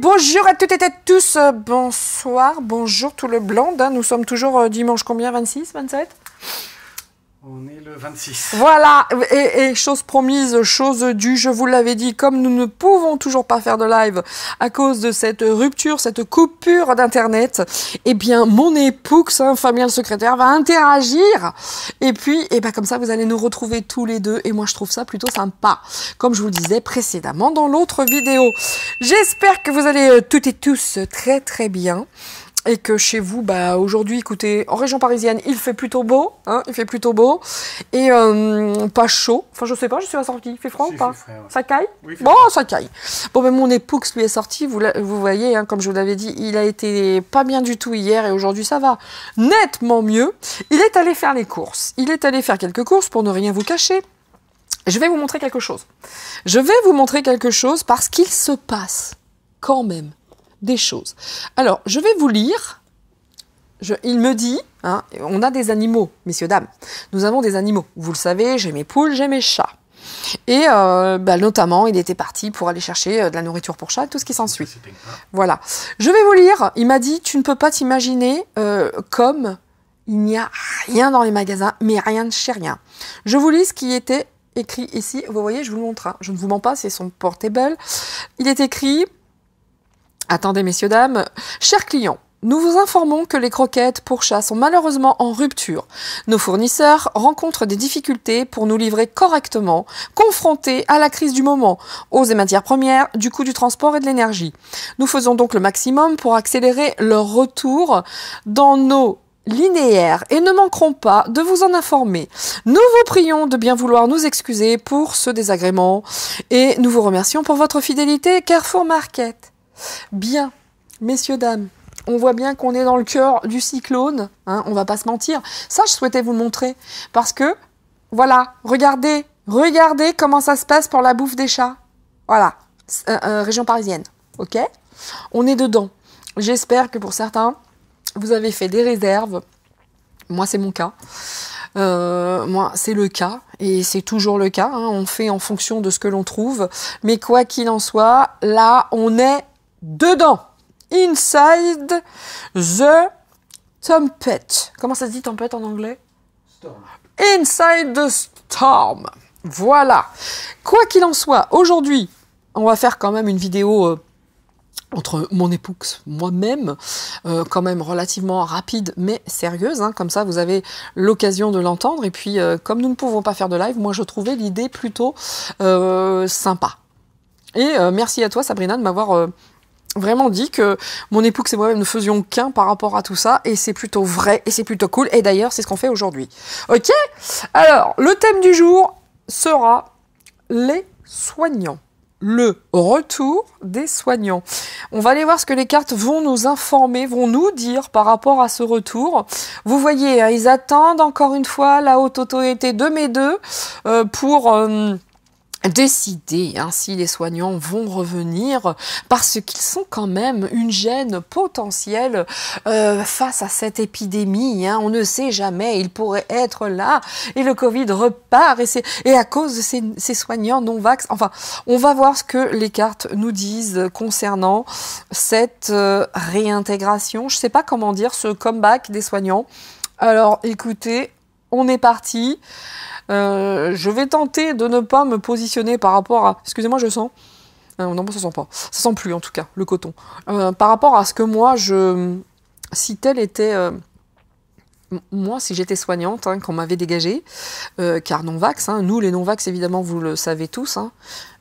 bonjour à toutes et à tous, bonsoir, bonjour tout le blanc, hein. Nous sommes toujours dimanche combien, 26, 27 ? On est le 26. Voilà, et chose promise, chose due, je vous l'avais dit, comme nous ne pouvons toujours pas faire de live à cause de cette rupture, cette coupure d'internet, eh bien mon époux, hein, Fabien le secrétaire, va interagir, et puis comme ça vous allez nous retrouver tous les deux, et moi je trouve ça plutôt sympa, comme je vous le disais précédemment dans l'autre vidéo. J'espère que vous allez toutes et tous très très bien. Et que chez vous, aujourd'hui, écoutez, en région parisienne, il fait plutôt beau, hein, il fait plutôt beau, et pas chaud. Enfin, je sais pas, je suis sortie. Il fait froid ou pas? Ça caille? Oui, bon, ça caille. Bon, mon époux lui est sorti, vous voyez, hein, comme je vous l'avais dit, il a été pas bien du tout hier, et aujourd'hui, ça va nettement mieux. Il est allé faire les courses. Il est allé faire quelques courses pour ne rien vous cacher. Je vais vous montrer quelque chose. Je vais vous montrer quelque chose parce qu'il se passe quand même des choses. Alors, je vais vous lire. Il me dit, hein, on a des animaux, messieurs, dames. Nous avons des animaux. Vous le savez, j'ai mes poules, j'ai mes chats. Et notamment, il était parti pour aller chercher de la nourriture pour chat, tout ce qui s'ensuit. Voilà. Je vais vous lire. Il m'a dit, tu ne peux pas t'imaginer comme il n'y a rien dans les magasins, mais rien de chez rien. Je vous lis ce qui était écrit ici. Vous voyez, je vous le montre. Hein. Je ne vous mens pas, c'est son portable. Il est écrit... Attendez, messieurs, dames. Chers clients, nous vous informons que les croquettes pour chats sont malheureusement en rupture. Nos fournisseurs rencontrent des difficultés pour nous livrer correctement, confrontés à la crise du moment, aux matières premières, du coût du transport et de l'énergie. Nous faisons donc le maximum pour accélérer leur retour dans nos linéaires et ne manquerons pas de vous en informer. Nous vous prions de bien vouloir nous excuser pour ce désagrément et nous vous remercions pour votre fidélité Carrefour Market. Bien, messieurs, dames, on voit bien qu'on est dans le cœur du cyclone, hein, on va pas se mentir. Ça, je souhaitais vous le montrer, parce que, voilà, regardez comment ça se passe pour la bouffe des chats. Voilà, région parisienne, ok? On est dedans. J'espère que pour certains, vous avez fait des réserves. Moi, c'est mon cas. Moi, c'est le cas, et c'est toujours le cas. Hein, on fait en fonction de ce que l'on trouve. Mais quoi qu'il en soit, là, on est dedans. Inside the tempest. Comment ça se dit tempête en anglais? Storm. Inside the storm. Voilà. Quoi qu'il en soit, aujourd'hui, on va faire quand même une vidéo entre mon époux, moi-même, quand même relativement rapide, mais sérieuse. Hein, comme ça, vous avez l'occasion de l'entendre. Et puis, comme nous ne pouvons pas faire de live, moi, je trouvais l'idée plutôt sympa. Et merci à toi, Sabrina, de m'avoir... vraiment dit que mon époux et moi-même ne faisions qu'un par rapport à tout ça, et c'est plutôt vrai, et c'est plutôt cool, et d'ailleurs, c'est ce qu'on fait aujourd'hui. Ok? Alors, le thème du jour sera les soignants. Le retour des soignants. On va aller voir ce que les cartes vont nous informer, vont nous dire par rapport à ce retour. Vous voyez, hein, ils attendent encore une fois la haute autorité de mes deux pour... décider hein, si les soignants vont revenir parce qu'ils sont quand même une gêne potentielle face à cette épidémie. Hein. On ne sait jamais, il pourrait être là et le Covid repart et à cause de ces soignants non-vax. Enfin, on va voir ce que les cartes nous disent concernant cette réintégration. Je ne sais pas comment dire, ce comeback des soignants. Alors, écoutez, on est parti. Je vais tenter de ne pas me positionner par rapport à... Excusez-moi, je sens... non, ça sent pas. Ça sent plus, en tout cas, le coton. Par rapport à ce que moi, si tel était... moi, si j'étais soignante, hein, qu'on m'avait dégagée, car non-vax, hein, nous, les non-vax, évidemment, vous le savez tous, hein,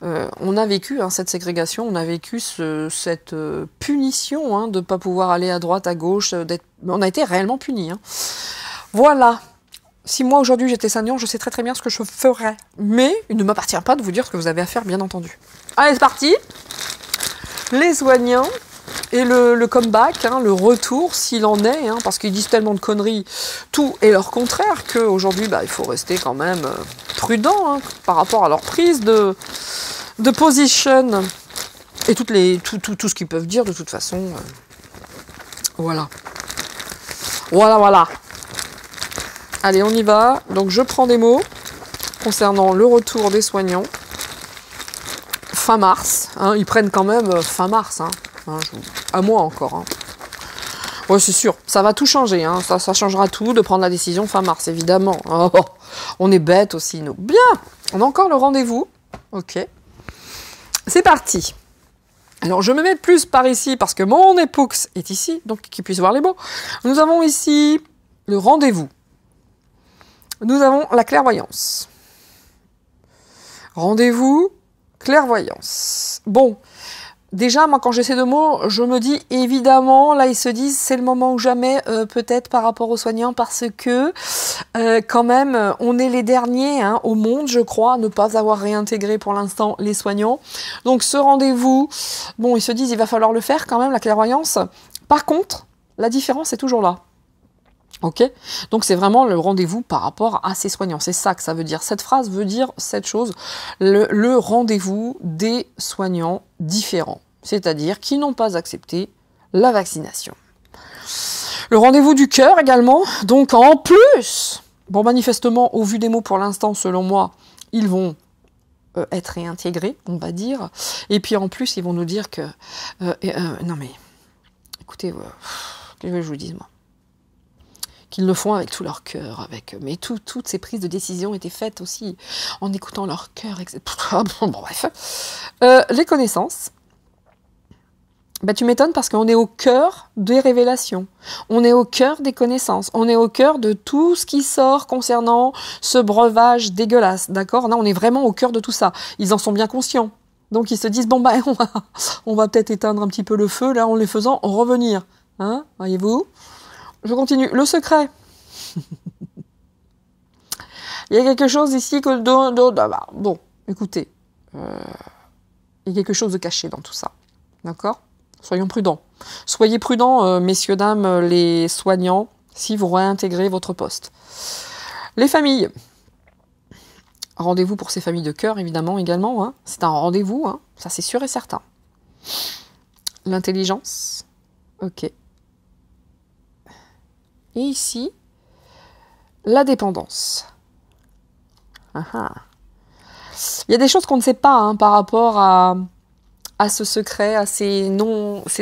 on a vécu hein, cette ségrégation, on a vécu cette punition hein, de ne pas pouvoir aller à droite, à gauche, on a été réellement punis. Hein. Voilà. Si moi, aujourd'hui, j'étais soignant, je sais très très bien ce que je ferais. Mais il ne m'appartient pas de vous dire ce que vous avez à faire, bien entendu. Allez, c'est parti. Les soignants et le comeback, hein, le retour, s'il en est, hein, parce qu'ils disent tellement de conneries, tout est leur contraire, qu'aujourd'hui, il faut rester quand même prudent hein, par rapport à leur prise de position et tout ce qu'ils peuvent dire, de toute façon. Voilà. Voilà. Allez, on y va. Donc, je prends des mots concernant le retour des soignants. Fin mars. Hein, ils prennent quand même fin mars. Hein. Hein, à moi encore. Hein. Ouais, c'est sûr, ça va tout changer. Hein. Ça changera tout de prendre la décision fin mars, évidemment. Oh, on est bêtes aussi, nous. Bien, on a encore le rendez-vous. Ok. C'est parti. Alors, je me mets plus par ici parce que mon époux est ici, donc qu'il puisse voir les mots. Nous avons ici le rendez-vous. Nous avons la clairvoyance. Rendez-vous, clairvoyance. Bon, déjà, moi, quand j'ai ces deux mots, je me dis, évidemment, là, ils se disent, c'est le moment ou jamais, peut-être par rapport aux soignants, parce que, quand même, on est les derniers hein, au monde, je crois, à ne pas avoir réintégré pour l'instant les soignants. Donc, ce rendez-vous, bon, ils se disent, il va falloir le faire quand même, la clairvoyance. Par contre, la différence est toujours là. Ok, donc c'est vraiment le rendez-vous par rapport à ces soignants. C'est ça que ça veut dire. Cette phrase veut dire cette chose, le rendez-vous des soignants différents, c'est-à-dire qui n'ont pas accepté la vaccination. Le rendez-vous du cœur également, donc en plus, bon manifestement, au vu des mots pour l'instant, selon moi, ils vont être réintégrés, on va dire, et puis en plus, ils vont nous dire que... non mais, écoutez, qu'est-ce que je vous dis, moi qu'ils le font avec tout leur cœur, mais toutes ces prises de décision étaient faites aussi en écoutant leur cœur, etc. Bon, bref. Les connaissances, bah, tu m'étonnes parce qu'on est au cœur des révélations, on est au cœur des connaissances, on est au cœur de tout ce qui sort concernant ce breuvage dégueulasse, d'accord? Là, on est vraiment au cœur de tout ça. Ils en sont bien conscients. Donc, ils se disent, bon, bah, on va peut-être éteindre un petit peu le feu, là, en les faisant revenir. Hein, voyez-vous? Je continue. Le secret. Il y a quelque chose ici que... Bon, écoutez. Il y a quelque chose de caché dans tout ça. D'accord? Soyons prudents. Soyez prudents, messieurs, dames, les soignants, si vous réintégrez votre poste. Les familles. Rendez-vous pour ces familles de cœur, évidemment, également. Hein. C'est un rendez-vous, hein. Ça c'est sûr et certain. L'intelligence. Ok. Et ici, la dépendance. Il y a des choses qu'on ne sait pas hein, par rapport à ce secret, à ces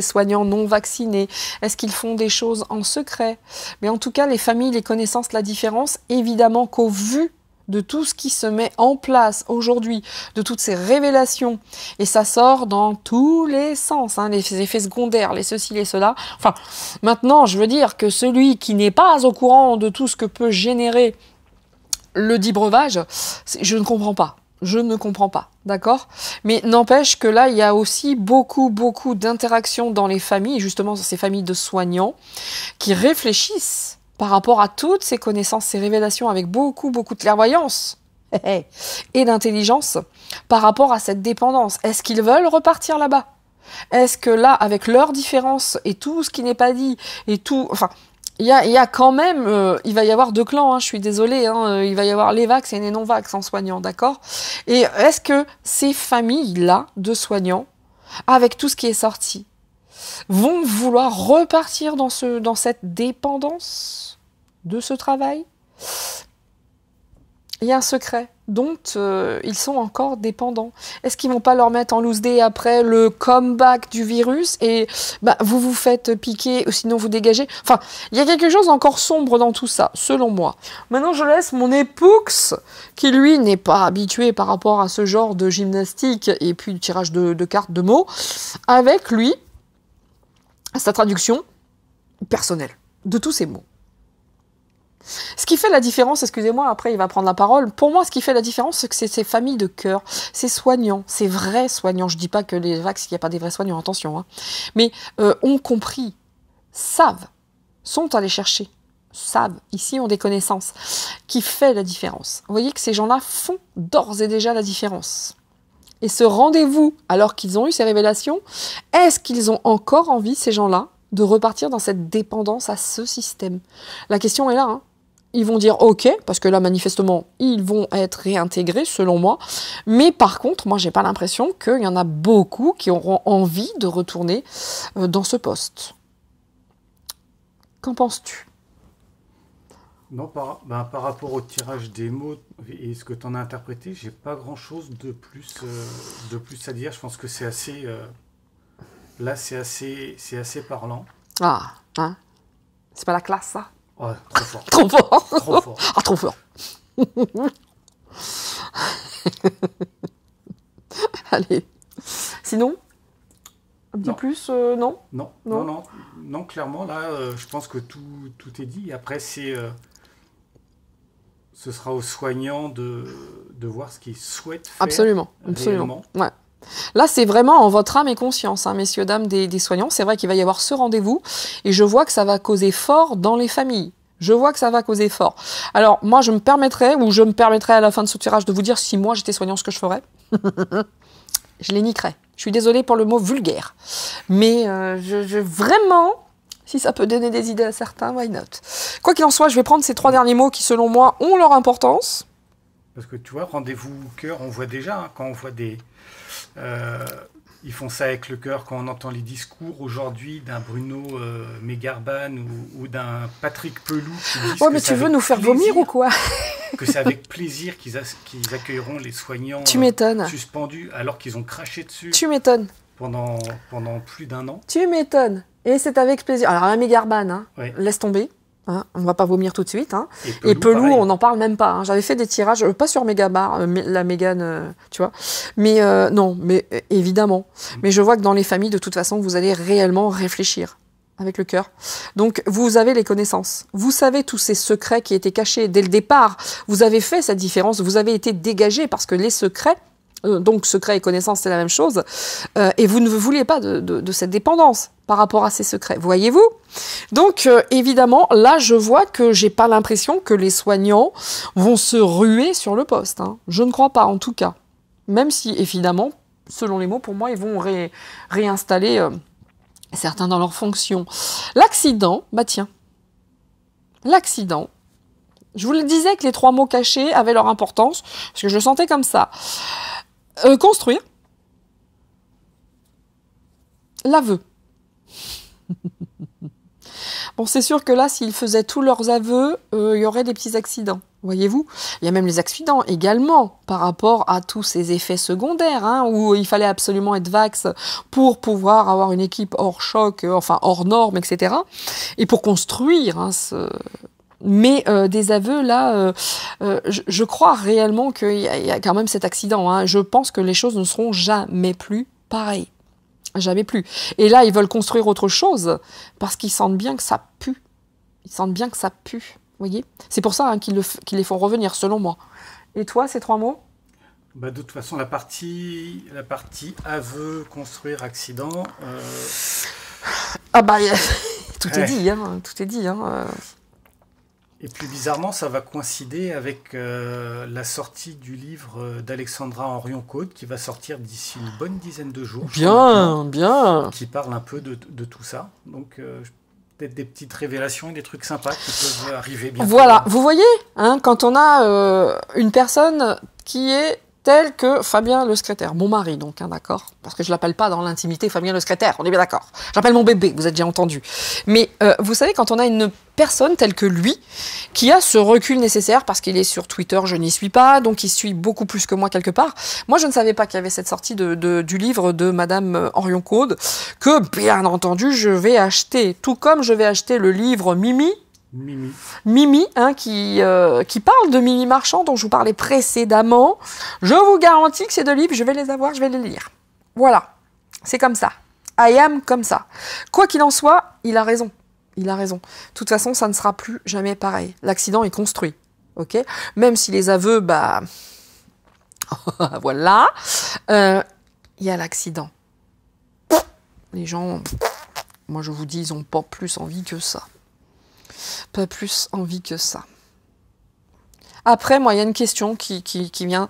soignants non vaccinés. Est-ce qu'ils font des choses en secret? Mais en tout cas, les familles, les connaissances, la différence, évidemment qu'au vu de tout ce qui se met en place aujourd'hui, de toutes ces révélations, et ça sort dans tous les sens, hein, les effets secondaires, les ceci, les cela. Enfin, maintenant, je veux dire que celui qui n'est pas au courant de tout ce que peut générer le dit breuvage, je ne comprends pas. Je ne comprends pas, d'accord? Mais n'empêche que là, il y a aussi beaucoup d'interactions dans les familles, justement dans ces familles de soignants, qui réfléchissent par rapport à toutes ces connaissances, ces révélations, avec beaucoup de clairvoyance et d'intelligence par rapport à cette dépendance. Est-ce qu'ils veulent repartir là-bas? Est-ce que là, avec leurs différences et tout ce qui n'est pas dit, et tout... Enfin, il y a quand même... il va y avoir deux clans, hein, je suis désolée, hein, il va y avoir les vax et les non-vax en soignant, d'accord? Et est-ce que ces familles-là de soignants, avec tout ce qui est sorti, vont vouloir repartir dans cette dépendance de ce travail? Il y a un secret dont ils sont encore dépendants. Est-ce qu'ils vont pas leur mettre en loose day après le comeback du virus et vous vous faites piquer ou sinon vous dégagez? Enfin, il y a quelque chose encore sombre dans tout ça, selon moi. Maintenant, je laisse mon époux, qui lui n'est pas habitué par rapport à ce genre de gymnastique et puis du tirage de cartes de mots, avec lui, sa traduction personnelle de tous ces mots. Ce qui fait la différence, excusez-moi, après il va prendre la parole, pour moi ce qui fait la différence, c'est que c'est ces familles de cœur, ces soignants, ces vrais soignants, je dis pas que les vax, il n'y a pas des vrais soignants, attention, hein, mais ont compris, savent, sont allés chercher, savent, ici ont des connaissances, qui fait la différence. Vous voyez que ces gens-là font d'ores et déjà la différence. Et ce rendez-vous, alors qu'ils ont eu ces révélations, est-ce qu'ils ont encore envie, ces gens-là, de repartir dans cette dépendance à ce système? La question est là, hein. Ils vont dire ok, parce que là, manifestement, ils vont être réintégrés, selon moi. Mais par contre, moi, j'ai pas l'impression qu'il y en a beaucoup qui auront envie de retourner dans ce poste. Qu'en penses-tu? Non, par rapport au tirage des mots et ce que tu en as interprété, j'ai pas grand-chose de plus à dire. Je pense que c'est assez Là, c'est assez parlant. Ah, hein. C'est pas la classe, ça? Ouais, trop fort. Trop fort. Trop fort. Ah, trop fort. Allez. Sinon, un petit Non. plus, non? Non, Non. non, non, non, clairement, là, je pense que tout est dit. Après, ce sera aux soignants de voir ce qu'ils souhaitent faire Absolument, absolument. réellement. Ouais. Là, c'est vraiment en votre âme et conscience, hein, messieurs, dames des soignants. C'est vrai qu'il va y avoir ce rendez-vous et je vois que ça va causer fort dans les familles. Je vois que ça va causer fort. Alors, moi, je me permettrais à la fin de ce tirage de vous dire si moi, j'étais soignant, ce que je ferais. Je les niquerais. Je suis désolée pour le mot vulgaire. Mais vraiment, si ça peut donner des idées à certains, why not? Quoi qu'il en soit, je vais prendre ces 3 derniers mots qui, selon moi, ont leur importance. Parce que tu vois, rendez-vous cœur, on voit déjà, hein, quand on voit ils font ça avec le cœur, quand on entend les discours aujourd'hui d'un Bruno Mégarban ou d'un Patrick Pelou qui disent Oh, mais tu veux nous faire vomir ou quoi? que c'est avec plaisir qu'ils accueilleront les soignants Tu m'étonnes. suspendus alors qu'ils ont craché dessus Tu m'étonnes. pendant plus d'un an. Tu m'étonnes. Et c'est avec plaisir. Alors, la Mégarban, hein, Ouais. laisse tomber. Hein, on va pas vomir tout de suite. Hein. Et Et Pelou, pareil. on n'en parle même pas. Hein. J'avais fait des tirages, pas sur Mégabar, la Mégane, tu vois. Mais non, mais évidemment. Mais je vois que dans les familles, de toute façon, vous allez réellement réfléchir avec le cœur. Donc, vous avez les connaissances. Vous savez tous ces secrets qui étaient cachés dès le départ. Vous avez fait cette différence. Vous avez été dégagé parce que les secrets, donc secrets et connaissances, c'est la même chose. Et vous ne vouliez pas de cette dépendance par rapport à ces secrets. Voyez-vous? Donc, évidemment, là, je vois que j'ai pas l'impression que les soignants vont se ruer sur le poste. Hein. Je ne crois pas, en tout cas. Même si, évidemment, selon les mots, pour moi, ils vont réinstaller certains dans leurs fonctions. L'accident, bah tiens, l'accident, je vous le disais que les 3 mots cachés avaient leur importance, parce que je le sentais comme ça. Construire. L'aveu. Bon, c'est sûr que là, s'ils faisaient tous leurs aveux, il y aurait des petits accidents. Voyez-vous? Il y a même les accidents également par rapport à tous ces effets secondaires, hein, où il fallait absolument être vax pour pouvoir avoir une équipe hors choc, enfin hors norme, etc. Et pour construire Mais des aveux, là, je crois réellement qu'il y a quand même cet accident. Hein. Je pense que les choses ne seront jamais plus pareilles. Jamais plus. Et là, ils veulent construire autre chose parce qu'ils sentent bien que ça pue. Ils sentent bien que ça pue. Vous voyez? C'est pour ça hein, qu'ils les font revenir, selon moi. Et toi, ces 3 mots? Bah, de toute façon, la partie aveu, construire, accident... Ah bah, tout est dit. Hein, tout est dit. Hein. Et puis bizarrement, ça va coïncider avec la sortie du livre d'Alexandra Henrion-Côte qui va sortir d'ici une bonne dizaine de jours. Bien. Qui parle un peu de tout ça. Donc peut-être des petites révélations et des trucs sympas qui peuvent arriver bientôt. Voilà, vous voyez, hein, quand on a une personne qui est telle que Fabien le secrétaire, mon mari donc, hein, d'accord, parce que je l'appelle pas dans l'intimité Fabien le secrétaire, on est bien d'accord. J'appelle mon bébé, vous avez déjà entendu. Mais vous savez, quand on a une personne telle que lui, qui a ce recul nécessaire, parce qu'il est sur Twitter, je n'y suis pas, donc il suit beaucoup plus que moi quelque part. Moi, je ne savais pas qu'il y avait cette sortie du livre de Madame Henrion-Côte, que bien entendu, je vais acheter, tout comme je vais acheter le livre Mimi, hein, qui parle de Mimi Marchand, dont je vous parlais précédemment. Je vous garantis que ces 2 livres, je vais les avoir, je vais les lire. Voilà, c'est comme ça. I am comme ça. Quoi qu'il en soit, il a raison. Il a raison. De toute façon, ça ne sera plus jamais pareil. L'accident est construit, ok? Même si les aveux, bah... voilà. Il y a l'accident. Les gens, moi je vous dis, ils n'ont pas plus envie que ça. Pas plus envie que ça. Après, moi, il y a une question qui vient.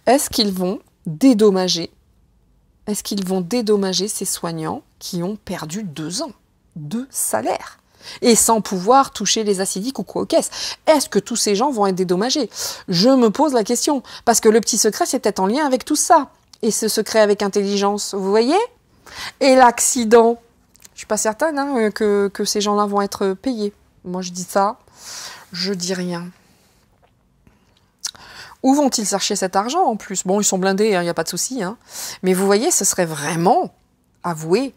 Est-ce qu'ils vont dédommager ces soignants qui ont perdu 2 ans de salaire et sans pouvoir toucher les acidiques ou quoi aux caisses? Est-ce que tous ces gens vont être dédommagés? Je me pose la question. Parce que le petit secret, c'est peut-être en lien avec tout ça. Et ce secret avec intelligence, vous voyez? Et l'accident, je ne suis pas certaine hein, que ces gens-là vont être payés. Moi, je dis ça, je dis rien. Où vont-ils chercher cet argent en plus? Bon, ils sont blindés, il n'y a pas de souci. Hein. Mais vous voyez, ce serait vraiment avouer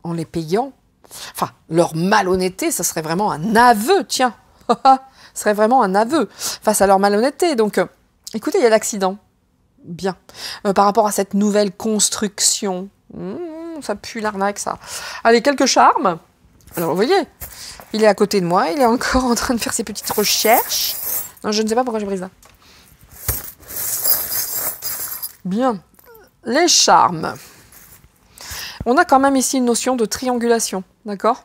en les payant. Enfin, leur malhonnêteté, ça serait vraiment un aveu, tiens. Ce serait vraiment un aveu face à leur malhonnêteté. Donc, écoutez, il y a l'accident. Bien. Par rapport à cette nouvelle construction. Ça pue l'arnaque, ça. Allez, quelques charmes. Alors, vous voyez, il est à côté de moi. Il est encore en train de faire ses petites recherches. Non, je ne sais pas pourquoi j'ai pris ça. Bien. Les charmes. On a quand même ici une notion de triangulation. D'accord?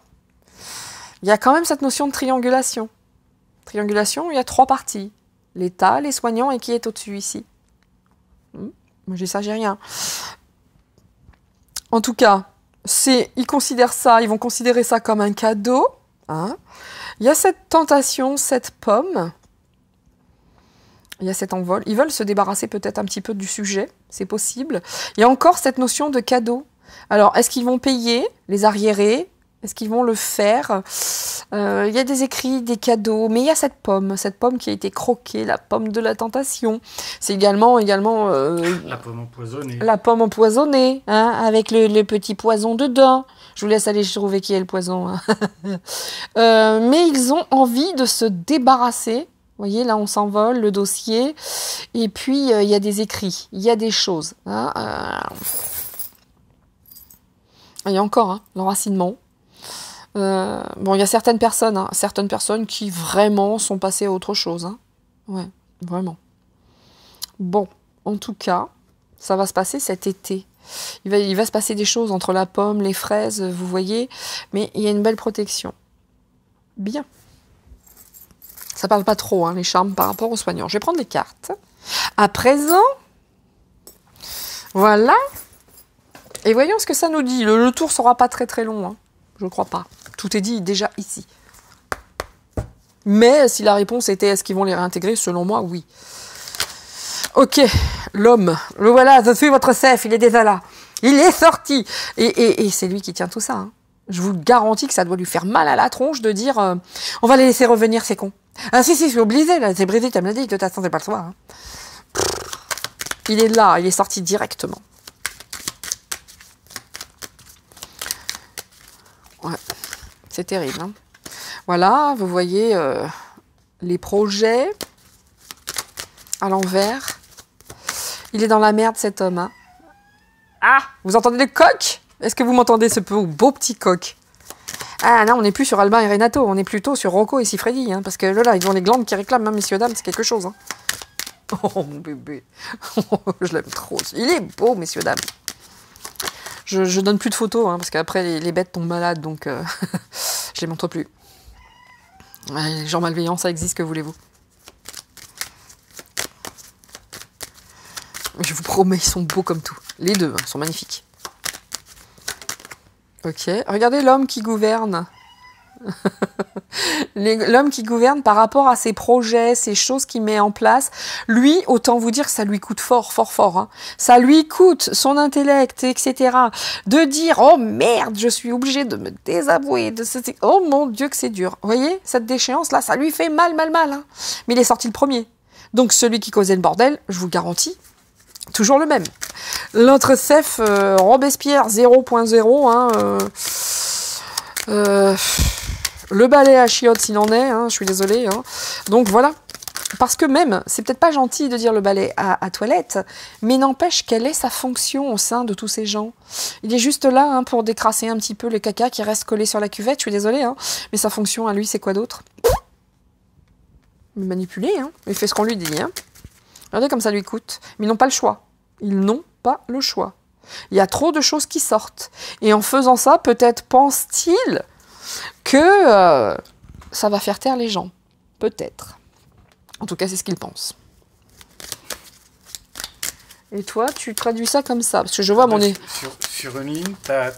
Il y a quand même cette notion de triangulation. Triangulation, il y a 3 parties. L'État, les soignants et qui est au-dessus ici. Moi, j'ai ça, j'ai rien. En tout cas, ils considèrent ça, ils vont considérer ça comme un cadeau. Hein. Il y a cette tentation, cette pomme. Il y a cet envol. Ils veulent se débarrasser peut-être un petit peu du sujet, c'est possible. Il y a encore cette notion de cadeau. Alors, est-ce qu'ils vont payer les arriérés? Est-ce qu'ils vont le faire? Il y a des écrits, des cadeaux, mais il y a cette pomme qui a été croquée, la pomme de la tentation. C'est également la pomme empoisonnée. La pomme empoisonnée, hein, avec le petit poison dedans. Je vous laisse aller trouver qui est le poison. Hein. Mais ils ont envie de se débarrasser. Vous voyez, là, on s'envole, le dossier. Et puis, il y a des écrits, il y a des choses. Hein, il y a encore l'enracinement. Bon, il y a certaines personnes qui vraiment sont passées à autre chose. Hein. Ouais, vraiment. Bon, en tout cas, ça va se passer cet été. Il va se passer des choses entre la pomme, les fraises, vous voyez, mais il y a une belle protection. Bien. Ça parle pas trop, hein, les charmes par rapport aux soignants. Je vais prendre les cartes. À présent, voilà. Et voyons ce que ça nous dit. Le tour sera pas très très long, hein. Je ne crois pas. Tout est dit déjà ici. Mais si la réponse était est-ce qu'ils vont les réintégrer, selon moi, oui. Ok, l'homme. Le voilà, je suis votre chef, il est déjà là. Il est sorti. Et c'est lui qui tient tout ça. Hein. Je vous garantis que ça doit lui faire mal à la tronche de dire on va les laisser revenir, c'est con. Ah si, je suis obligé, là, c'est brisé, tu me l'as dit, de toute façon, c'est pas le soir. Hein. Il est là, il est sorti directement. Ouais, c'est terrible. Hein. Voilà, vous voyez les projets à l'envers. Il est dans la merde, cet homme. Hein. Ah, vous entendez le coq? Est-ce que vous m'entendez, ce beau petit coq? Ah non, on n'est plus sur Albin et Renato, on est plutôt sur Rocco et Siffredi. Hein, parce que là, ils ont les glandes qui réclament, hein, messieurs, dames, c'est quelque chose. Hein. Oh, mon bébé. Je l'aime trop. Il est beau, messieurs, dames. Je donne plus de photos, hein, parce qu'après, les bêtes tombent malades, donc je les montre plus. Ouais, les gens malveillants, ça existe, que voulez-vous? Je vous promets, ils sont beaux comme tout. Les deux, hein, sont magnifiques. Ok, regardez l'homme qui gouverne. L'homme qui gouverne par rapport à ses projets, ses choses qu'il met en place, lui, autant vous dire que ça lui coûte fort. Hein. Ça lui coûte son intellect, etc. De dire, oh merde, je suis obligé de me désavouer. Oh mon Dieu que c'est dur. Vous voyez, cette déchéance-là, ça lui fait mal. Hein. Mais il est sorti le premier. Donc celui qui causait le bordel, je vous garantis, toujours le même. L'autre chef, Robespierre 0.0, hein, le balai à chiottes s'il en est, hein, je suis désolée. Hein. Donc voilà, parce que même, c'est peut-être pas gentil de dire le balai à toilette, mais n'empêche quelle est sa fonction au sein de tous ces gens. Il est juste là hein, pour décrasser un petit peu les caca qui restent collés sur la cuvette, je suis désolée, hein, mais sa fonction à lui, c'est quoi d'autre? Manipuler, hein, il fait ce qu'on lui dit. Hein. Regardez comme ça lui coûte, mais ils n'ont pas le choix. Ils n'ont pas le choix. Il y a trop de choses qui sortent. Et en faisant ça, peut-être pense-t-il que ça va faire taire les gens. Peut-être. En tout cas, c'est ce qu'il pense. Et toi, tu traduis ça comme ça? Parce que je vois mon nez. Sur une ligne, tu as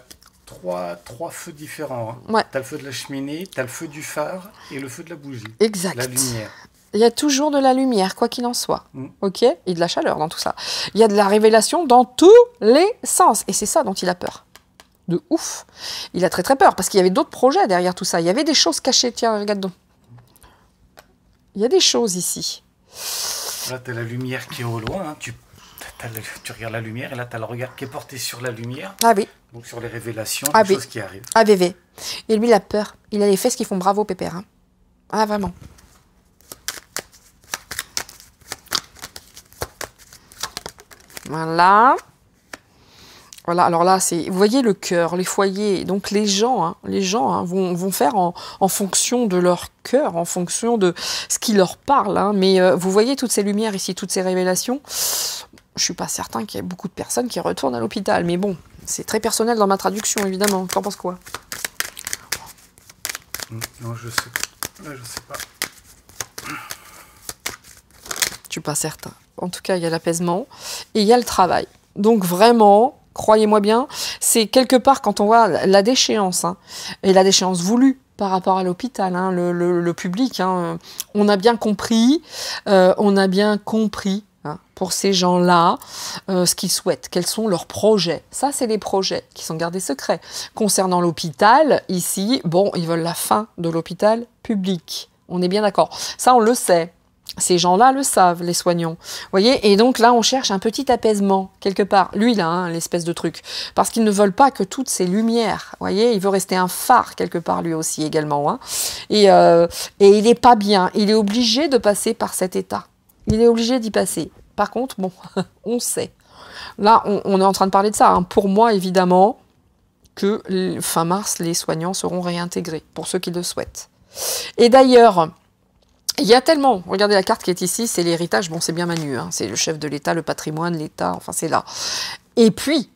trois feux différents. Hein. Ouais. Tu as le feu de la cheminée, tu as le feu du phare et le feu de la bougie. Exact. La lumière. Il y a toujours de la lumière, quoi qu'il en soit. Ok? Et de la chaleur dans tout ça. Il y a de la révélation dans tous les sens. Et c'est ça dont il a peur. De ouf. Il a très très peur parce qu'il y avait d'autres projets derrière tout ça. Il y avait des choses cachées. Tiens, regarde donc. Il y a des choses ici. Là, tu as la lumière qui est au loin. Hein. Tu regardes la lumière et là, tu as le regard qui est porté sur la lumière. Ah oui. Donc sur les révélations, Ah, des choses qui arrivent. Ah, bébé. Et lui, il a peur. Il a les fesses qui font bravo, Pépère. Hein. Ah, vraiment. Voilà. Voilà, alors là, vous voyez le cœur, les foyers. Donc les gens, vont faire en fonction de leur cœur, en fonction de ce qui leur parle. Hein. Mais vous voyez toutes ces lumières ici, toutes ces révélations. Je suis pas certain qu'il y ait beaucoup de personnes qui retournent à l'hôpital. Mais bon, c'est très personnel dans ma traduction, évidemment. T'en penses quoi? Non, je sais. Là, je sais pas. Je suis pas certain. En tout cas, il y a l'apaisement et il y a le travail. Donc vraiment, croyez-moi bien, c'est quelque part quand on voit la déchéance, hein, et la déchéance voulue par rapport à l'hôpital, hein, le public, hein, on a bien compris, hein, pour ces gens-là, ce qu'ils souhaitent, quels sont leurs projets. Ça, c'est les projets qui sont gardés secrets. Concernant l'hôpital, ici, bon, ils veulent la fin de l'hôpital public. On est bien d'accord. Ça, on le sait. Ces gens-là le savent, les soignants. Vous voyez, et donc là, on cherche un petit apaisement, quelque part. Lui, là, hein, l'espèce de truc. Parce qu'ils ne veulent pas que toutes ces lumières, vous voyez, il veut rester un phare, quelque part, lui aussi, également. Hein. Et il n'est pas bien. Il est obligé de passer par cet état. Il est obligé d'y passer. Par contre, bon, on sait. Là, on est en train de parler de ça. Hein. Pour moi, évidemment, que fin mars, les soignants seront réintégrés, pour ceux qui le souhaitent. Et d'ailleurs... il y a tellement, regardez la carte qui est ici, c'est l'héritage, bon c'est bien Manu, hein, c'est le chef de l'État, le patrimoine, l'État, enfin c'est là. Et puis,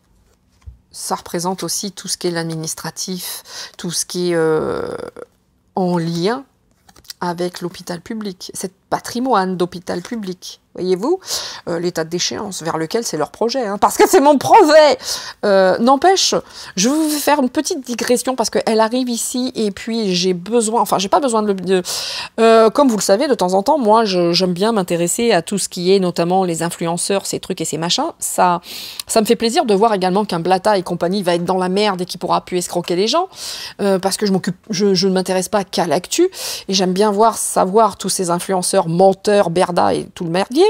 ça représente aussi tout ce qui est l'administratif, tout ce qui est en lien avec l'hôpital public, cet patrimoine d'hôpital public. Voyez-vous, l'état de déchéance vers lequel c'est leur projet, hein, parce que c'est mon projet. N'empêche, je vais vous faire une petite digression parce qu'elle arrive ici et puis j'ai besoin, enfin j'ai pas besoin comme vous le savez, de temps en temps, moi j'aime bien m'intéresser à tout ce qui est notamment les influenceurs, ces trucs et ces machins. Ça me fait plaisir de voir également qu'un Blata et compagnie va être dans la merde et qui pourra plus escroquer les gens, parce que je ne m'intéresse pas qu'à l'actu et j'aime bien savoir tous ces influenceurs menteurs, berda et tout le merdier.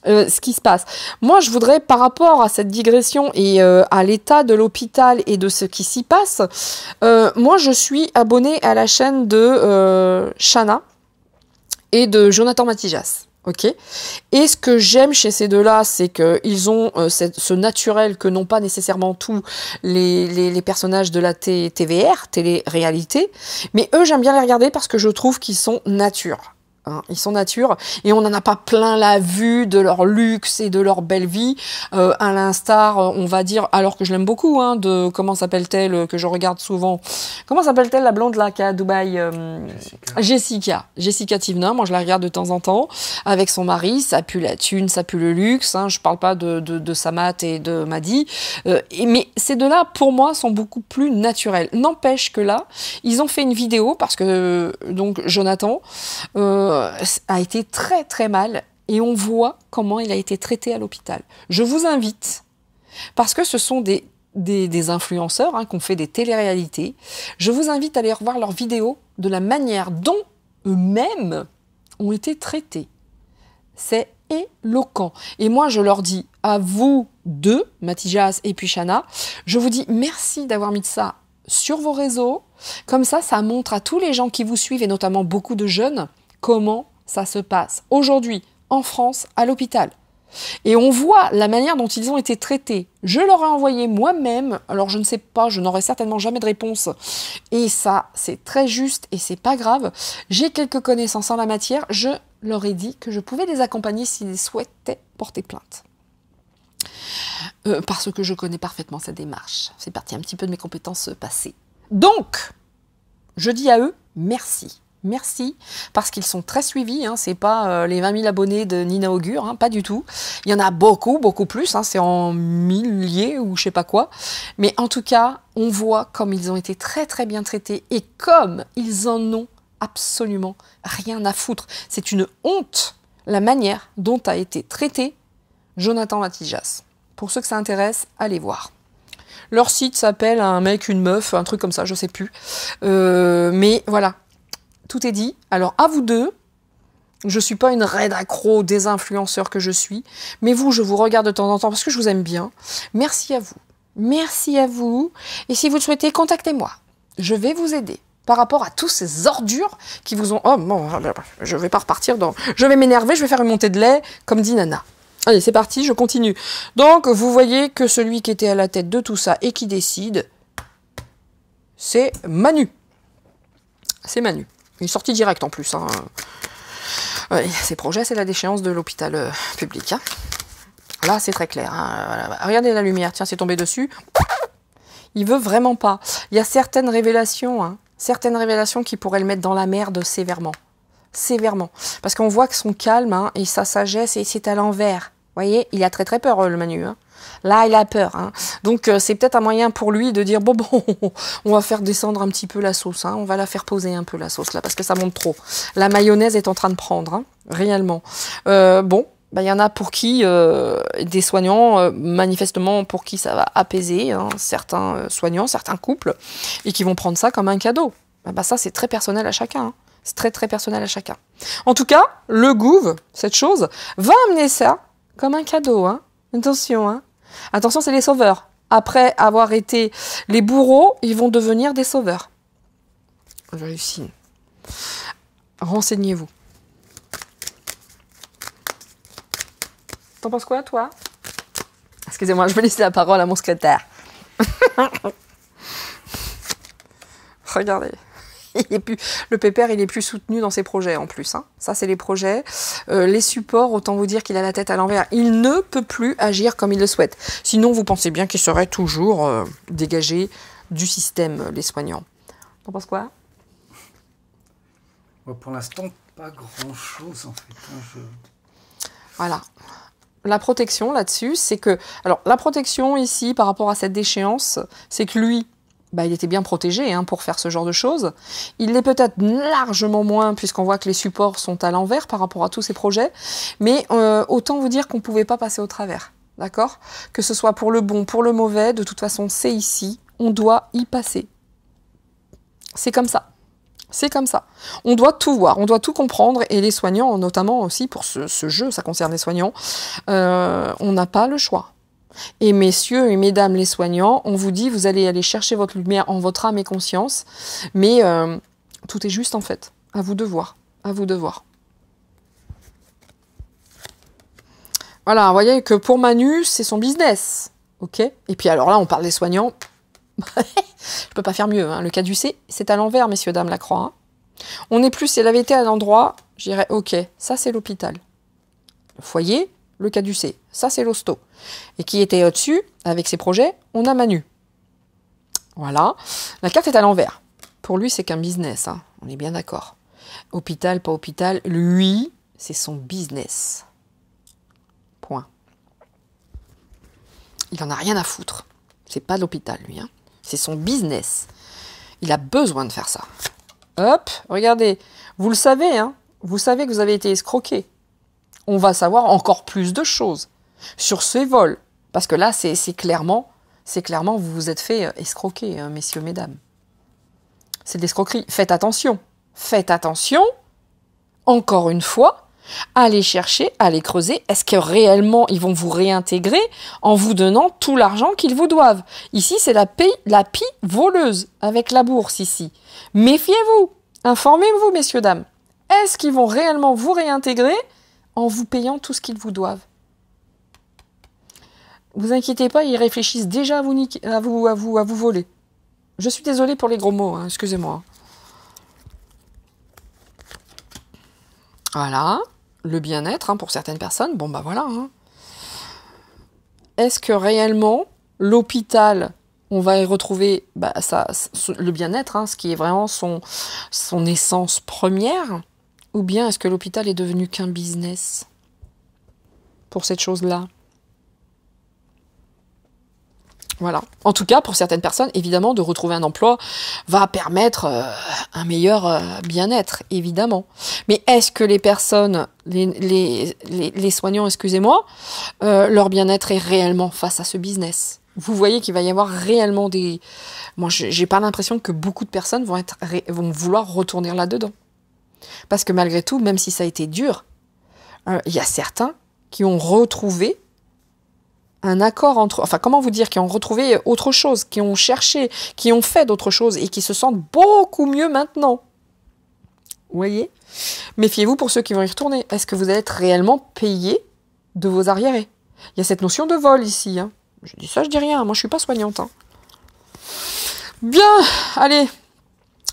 Ce qui se passe. Moi, je voudrais, par rapport à cette digression et à l'état de l'hôpital et de ce qui s'y passe, moi, je suis abonnée à la chaîne de Shana et de Jonathan Matijas. Ok. Et ce que j'aime chez ces deux-là, c'est qu'ils ont ce naturel que n'ont pas nécessairement tous les personnages de la TVR, télé-réalité. Mais eux, j'aime bien les regarder parce que je trouve qu'ils sont nature. Hein, ils sont nature et on n'en a pas plein la vue de leur luxe et de leur belle vie, à l'instar, on va dire, alors que je l'aime beaucoup, hein, de comment s'appelle-t-elle, que je regarde souvent, comment s'appelle-t-elle la blonde là qui est à Dubaï, Jessica Tivna. Moi je la regarde de temps en temps avec son mari, ça pue la thune, ça pue le luxe, hein, je parle pas de Samat et de Madi, mais ces deux-là pour moi sont beaucoup plus naturels. N'empêche que là ils ont fait une vidéo parce que donc Jonathan a été très très mal et on voit comment il a été traité à l'hôpital. Je vous invite, parce que ce sont des influenceurs, hein, qui ont fait des téléréalités, je vous invite à aller revoir leurs vidéos de la manière dont eux-mêmes ont été traités. C'est éloquent. Et moi, je leur dis, à vous deux, Matijas et puis Shana, je vous dis merci d'avoir mis ça sur vos réseaux. Comme ça montre à tous les gens qui vous suivent, et notamment beaucoup de jeunes, comment ça se passe aujourd'hui en France à l'hôpital. Et on voit la manière dont ils ont été traités. Je leur ai envoyé moi-même, alors je ne sais pas, je n'aurai certainement jamais de réponse. Et ça, c'est très juste et c'est pas grave. J'ai quelques connaissances en la matière, je leur ai dit que je pouvais les accompagner s'ils souhaitaient porter plainte. Parce que je connais parfaitement cette démarche. C'est parti un petit peu de mes compétences passées. Donc, je dis à eux, merci. Merci, parce qu'ils sont très suivis, hein, c'est pas les 20 000 abonnés de Nina Augure, hein, pas du tout. Il y en a beaucoup, beaucoup plus, hein, c'est en milliers ou je sais pas quoi. Mais en tout cas, on voit comme ils ont été très très bien traités et comme ils en ont absolument rien à foutre. C'est une honte la manière dont a été traité Jonathan Matijas. Pour ceux que ça intéresse, allez voir. Leur site s'appelle un mec, une meuf, un truc comme ça, je sais plus. Mais voilà. Tout est dit. Alors, à vous deux, je ne suis pas une raide accro des influenceurs que je suis, mais vous, je vous regarde de temps en temps parce que je vous aime bien. Merci à vous. Merci à vous. Et si vous le souhaitez, contactez-moi. Je vais vous aider par rapport à tous ces ordures qui vous ont... Oh, bon, je vais pas repartir dans... Je vais m'énerver, je vais faire une montée de lait, comme dit Nana. Allez, c'est parti, je continue. Donc, vous voyez que celui qui était à la tête de tout ça et qui décide, c'est Manu. C'est Manu. Il est sorti direct en plus. Hein. Ouais, ses projets, c'est la déchéance de l'hôpital public. Hein. Là, c'est très clair. Hein. Voilà. Regardez la lumière, tiens, c'est tombé dessus. Il veut vraiment pas. Il y a certaines révélations, hein, qui pourraient le mettre dans la merde sévèrement. Sévèrement. Parce qu'on voit que son calme hein, et sa sagesse, et c'est à l'envers. Vous voyez, il a très très peur, le Manu. Hein. Là, il a peur. Hein. Donc, c'est peut-être un moyen pour lui de dire, bon, on va faire descendre un petit peu la sauce. Hein. On va la faire poser un peu, la sauce, là, parce que ça monte trop. La mayonnaise est en train de prendre, hein, réellement. Bon. Ben, y en a pour qui, des soignants, manifestement pour qui ça va apaiser hein, certains soignants, certains couples, et qui vont prendre ça comme un cadeau. Ben, ça, c'est très personnel à chacun. Hein. C'est très, très personnel à chacun. En tout cas, le Gouv, cette chose, va amener ça comme un cadeau. Hein. Attention, hein. Attention, c'est les sauveurs. Après avoir été les bourreaux, ils vont devenir des sauveurs. J'hallucine. Renseignez-vous. T'en penses quoi, toi? Excusez-moi, je vais laisser la parole à mon secrétaire. Regardez. Le pépère, il est plus soutenu dans ses projets, en plus. Hein. Ça, c'est les projets. Les supports, autant vous dire qu'il a la tête à l'envers. Il ne peut plus agir comme il le souhaite. Sinon, vous pensez bien qu'il serait toujours dégagé du système, les soignants. T'en penses quoi? Pour l'instant, pas grand-chose, en fait. Hein, Voilà. La protection là-dessus, c'est que... Alors, la protection ici, par rapport à cette déchéance, c'est que lui, bah, il était bien protégé hein, pour faire ce genre de choses. Il l'est peut-être largement moins, puisqu'on voit que les supports sont à l'envers par rapport à tous ces projets. Mais autant vous dire qu'on ne pouvait pas passer au travers. D'accord? Que ce soit pour le bon, pour le mauvais, de toute façon, c'est ici. On doit y passer. C'est comme ça. C'est comme ça. On doit tout voir, on doit tout comprendre, et les soignants, notamment aussi pour ce jeu, ça concerne les soignants, on n'a pas le choix. Et messieurs et mesdames les soignants, on vous dit, vous allez aller chercher votre lumière en votre âme et conscience, mais tout est juste en fait. À vous de voir. À vous de voir. Voilà, vous voyez que pour Manu, c'est son business. Ok? Et puis alors là, on parle des soignants. Je peux pas faire mieux. Hein. Le caducée, c'est à l'envers, messieurs, dames, la croix. Hein. On est plus, si elle avait été à l'endroit, je dirais, ok, ça c'est l'hôpital. Le foyer, le caducée, ça c'est l'hosto. Et qui était au-dessus, avec ses projets, on a Manu. Voilà. La carte est à l'envers. Pour lui, c'est qu'un business. Hein. On est bien d'accord. Hôpital, pas hôpital. Lui, c'est son business. Point. Il en a rien à foutre. C'est pas l'hôpital, lui. Hein. C'est son business. Il a besoin de faire ça. Hop, regardez. Vous le savez, hein. Vous savez que vous avez été escroqué. On va savoir encore plus de choses sur ces vols. Parce que là, c'est clairement, vous vous êtes fait escroquer, hein, messieurs, mesdames. C'est de l'escroquerie. Faites attention. Faites attention. Encore une fois. Allez chercher, allez creuser, est-ce que réellement ils vont vous réintégrer en vous donnant tout l'argent qu'ils vous doivent? Ici, c'est la pie voleuse avec la bourse ici. Méfiez-vous, informez-vous, messieurs, dames. Est-ce qu'ils vont réellement vous réintégrer en vous payant tout ce qu'ils vous doivent? Vous inquiétez pas, ils réfléchissent déjà à vous voler. Je suis désolée pour les gros mots, hein, excusez-moi. Voilà. Le bien-être, hein, pour certaines personnes, bon bah voilà. Hein. Est-ce que réellement, l'hôpital, on va y retrouver le bien-être, hein, ce qui est vraiment son essence première, ou bien est-ce que l'hôpital est devenu qu'un business pour cette chose-là? Voilà. En tout cas, pour certaines personnes, évidemment, de retrouver un emploi va permettre un meilleur bien-être, évidemment. Mais est-ce que les personnes, les soignants, excusez-moi, leur bien-être est réellement face à ce business? Vous voyez qu'il va y avoir réellement des... Moi, j'ai pas l'impression que beaucoup de personnes vont vouloir retourner là-dedans. Parce que malgré tout, même si ça a été dur, il y a certains qui ont retrouvé un accord entre... Enfin, comment vous dire, qui ont retrouvé autre chose, qui ont cherché, qui ont fait d'autres choses et qui se sentent beaucoup mieux maintenant. Vous voyez? Méfiez-vous pour ceux qui vont y retourner. Est-ce que vous allez être réellement payé de vos arriérés? Il y a cette notion de vol ici. Hein. Je dis ça, je dis rien. Moi, je suis pas soignante. Hein. Bien, allez.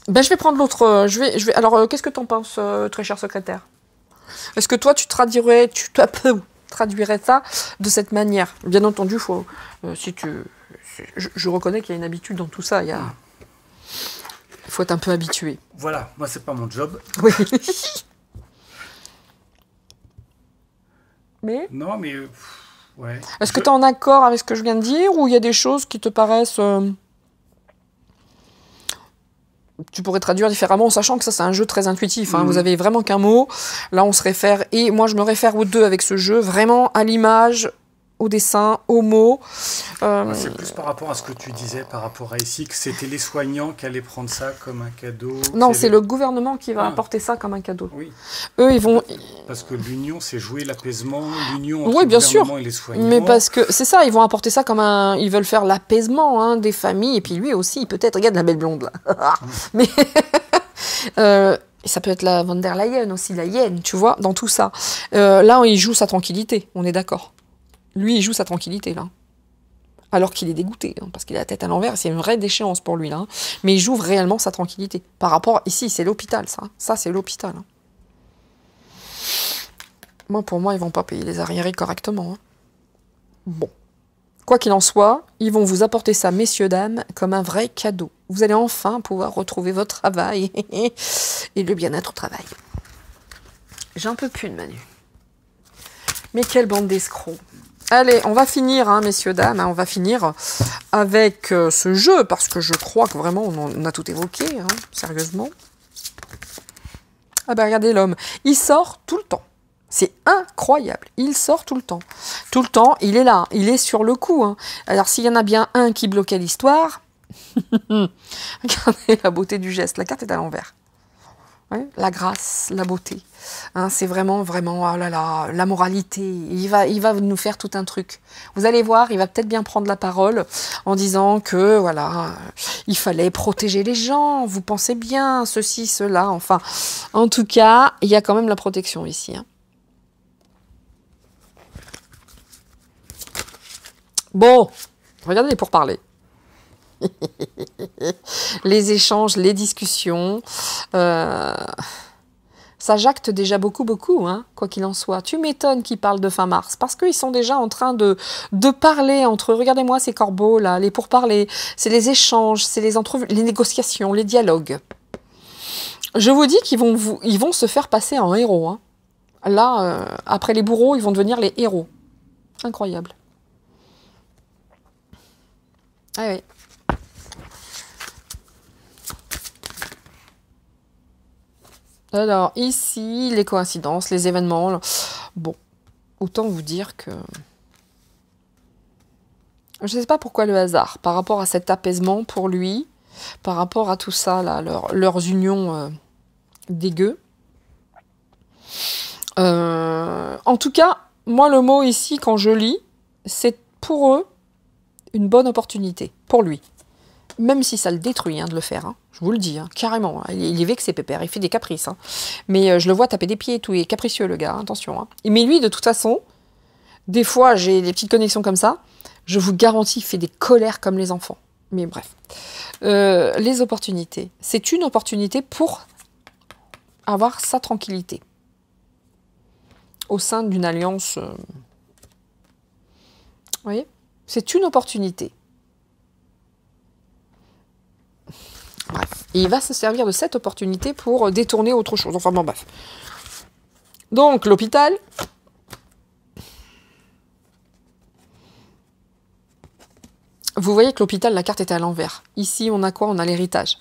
Ben, je vais prendre l'autre. Alors, qu'est-ce que tu en penses, très cher secrétaire? Est-ce que toi, tu traduirais ça de cette manière? Bien entendu, je reconnais qu'il y a une habitude dans tout ça. Il faut être un peu habitué. Voilà, moi, c'est pas mon job. Oui. Mais non, mais... ouais. Est-ce que tu es en accord avec ce que je viens de dire, ou il y a des choses qui te paraissent... Tu pourrais traduire différemment, en sachant que ça, c'est un jeu très intuitif. Hein. Vous avez vraiment qu'un mot. Là, on se réfère... Et moi, je me réfère aux deux avec ce jeu, vraiment à l'image, au dessin, aux mots. C'est plus par rapport à ce que tu disais, par rapport à ici, que c'était les soignants qui allaient prendre ça comme un cadeau. Non, c'est le gouvernement qui va apporter ça comme un cadeau. Oui. Eux, ils vont... Parce que l'union, c'est jouer l'apaisement, l'union entre oui, bien le gouvernement sûr. et les soignants. Mais parce que c'est ça, ils vont apporter ça comme un... Ils veulent faire l'apaisement hein, des familles, et puis lui aussi, peut-être, regarde la belle blonde, là. Mais... ça peut être la Von der Leyen aussi, la hyène, tu vois, dans tout ça. Là, il joue sa tranquillité, on est d'accord. Lui, il joue sa tranquillité, là. Alors qu'il est dégoûté, hein, parce qu'il a la tête à l'envers, c'est une vraie déchéance pour lui, là. Hein. Mais il joue réellement sa tranquillité. Par rapport... Ici, c'est l'hôpital, ça. Ça, c'est l'hôpital. Hein. Moi, pour moi, ils vont pas payer les arriérés correctement. Hein. Bon. Quoi qu'il en soit, ils vont vous apporter ça, messieurs, dames, comme un vrai cadeau. Vous allez enfin pouvoir retrouver votre travail et le bien-être au travail. J'en peux plus de Manu. Mais quelle bande d'escrocs. Allez, on va finir, hein, messieurs, dames, hein, on va finir avec ce jeu, parce que je crois que vraiment, on a tout évoqué, hein, sérieusement. Ah ben, regardez l'homme, il sort tout le temps. C'est incroyable, il sort tout le temps. Tout le temps, il est là, il est sur le coup. Hein. Alors, s'il y en a bien un qui bloquait l'histoire, regardez la beauté du geste, la carte est à l'envers. Ouais, la grâce, la beauté. Hein, c'est vraiment, oh là là, la moralité. Il va nous faire tout un truc. Vous allez voir, il va peut-être bien prendre la parole en disant que, voilà, il fallait protéger les gens, vous pensez bien, ceci, cela. Enfin, en tout cas, il y a quand même la protection ici. Hein. Bon, regardez les pourparlers. Les échanges, les discussions, ça jacte déjà beaucoup, hein, quoi qu'il en soit. Tu m'étonnes qu'ils parlent de fin mars, parce qu'ils sont déjà en train de parler entre eux. Regardez-moi ces corbeaux là, les pourparlers, c'est les échanges, c'est les négociations, les dialogues. Je vous dis qu'ils vont se faire passer en héros. Hein. Là, après les bourreaux, ils vont devenir les héros. Incroyable. Ah oui. Alors, ici, les coïncidences, les événements. Bon, autant vous dire que... Je ne sais pas pourquoi le hasard, par rapport à cet apaisement pour lui, par rapport à tout ça, là, leurs unions dégueu. En tout cas, moi, le mot ici, quand je lis, c'est pour eux une bonne opportunité, pour lui. Même si ça le détruit hein, de le faire, hein. Je vous le dis, hein, carrément. Hein. Il est vexé, pépère, il fait des caprices. Hein. Mais je le vois taper des pieds et tout, il est capricieux le gars, hein, attention. Hein. Mais lui, de toute façon, des fois, j'ai des petites connexions comme ça, je vous garantis, il fait des colères comme les enfants. Mais bref. Les opportunités. C'est une opportunité pour avoir sa tranquillité. Au sein d'une alliance... Vous voyez ? C'est une opportunité. Bref. Et il va se servir de cette opportunité pour détourner autre chose. Enfin bon, bref. Donc, l'hôpital. Vous voyez que l'hôpital, la carte était à l'envers. Ici, on a quoi? On a l'héritage.